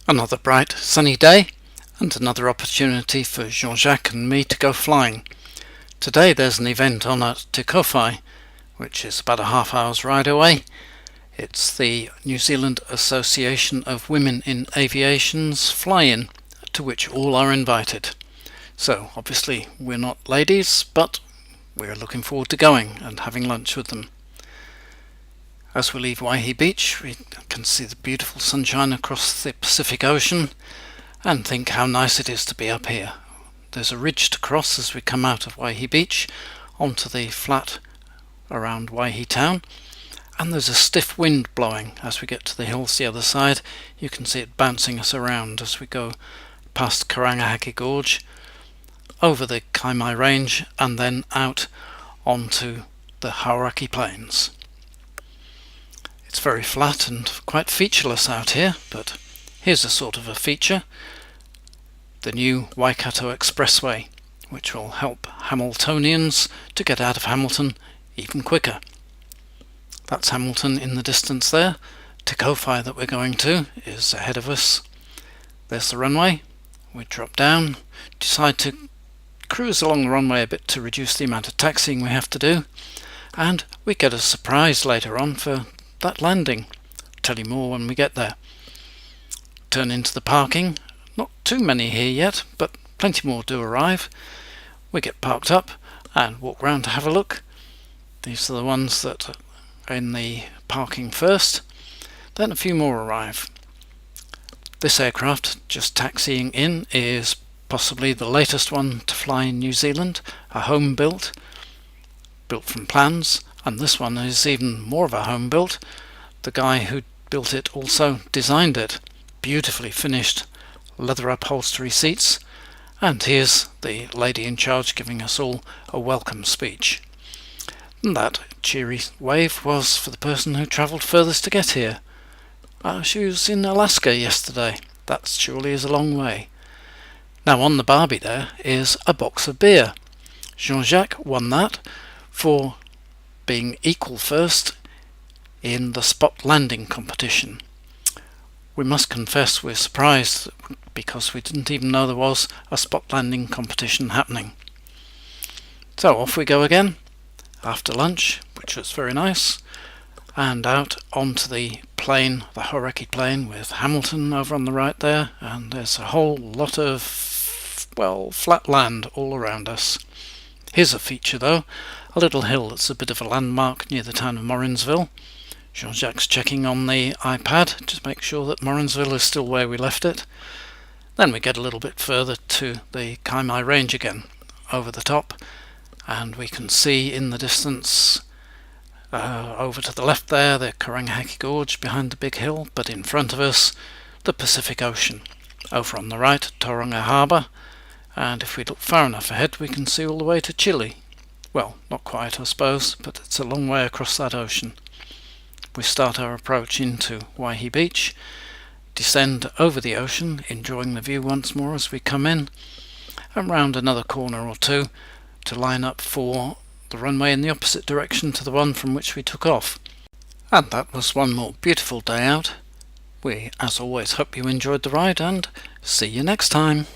Another bright, sunny day, and another opportunity for Jean-Jacques and me to go flying. Today there's an event on at Te Kowhai, which is about a half-hour's ride away. It's the New Zealand Association of Women in Aviation's fly-in, to which all are invited. So obviously we're not ladies, but we're looking forward to going and having lunch with them. As we leave Waihi Beach, we can see the beautiful sunshine across the Pacific Ocean and think how nice it is to be up here. There's a ridge to cross as we come out of Waihi Beach onto the flat around Waihi town, and there's a stiff wind blowing as we get to the hills the other side. You can see it bouncing us around as we go past Karangahake Gorge, over the Kaimai Range, and then out onto the Hauraki Plains. It's very flat and quite featureless out here, but here's a sort of a feature: the new Waikato Expressway, which will help Hamiltonians to get out of Hamilton even quicker. That's Hamilton in the distance there. Te Kowhai that we're going to is ahead of us. There's the runway. We drop down, decide to cruise along the runway a bit to reduce the amount of taxiing we have to do, and we get a surprise later on for that landing. Tell you more when we get there. Turn into the parking. Not too many here yet, but plenty more do arrive. We get parked up and walk round to have a look. These are the ones that are in the parking first. Then a few more arrive. This aircraft, just taxiing in, is possibly the latest one to fly in New Zealand, a home built from plans, and this one is even more of a home built. The guy who built it also designed it. Beautifully finished leather upholstery seats, and here's the lady in charge giving us all a welcome speech. And that cheery wave was for the person who travelled furthest to get here. She was in Alaska yesterday. That surely is a long way. Now on the barbie there is a box of beer. Jean-Jacques won that for being equal first in the spot landing competition. We must confess we're surprised because we didn't even know there was a spot landing competition happening. So off we go again after lunch, which was very nice, and out onto the plain, the Hauraki Plain, with Hamilton over on the right there, and there's a whole lot of, flat land all around us. Here's a feature though, a little hill that's a bit of a landmark near the town of Morrinsville. Jean-Jacques checking on the iPad to make sure that Morrinsville is still where we left it. Then we get a little bit further to the Kaimai Range again, over the top, and we can see in the distance, over to the left there, the Karangahake Gorge behind the big hill, but in front of us, the Pacific Ocean. Over on the right, Tauranga Harbour, and if we look far enough ahead we can see all the way to Chile. Well, not quite I suppose, but it's a long way across that ocean. We start our approach into Waihi Beach, descend over the ocean, enjoying the view once more as we come in, and round another corner or two to line up for the runway in the opposite direction to the one from which we took off. And that was one more beautiful day out. We, as always, hope you enjoyed the ride, and see you next time.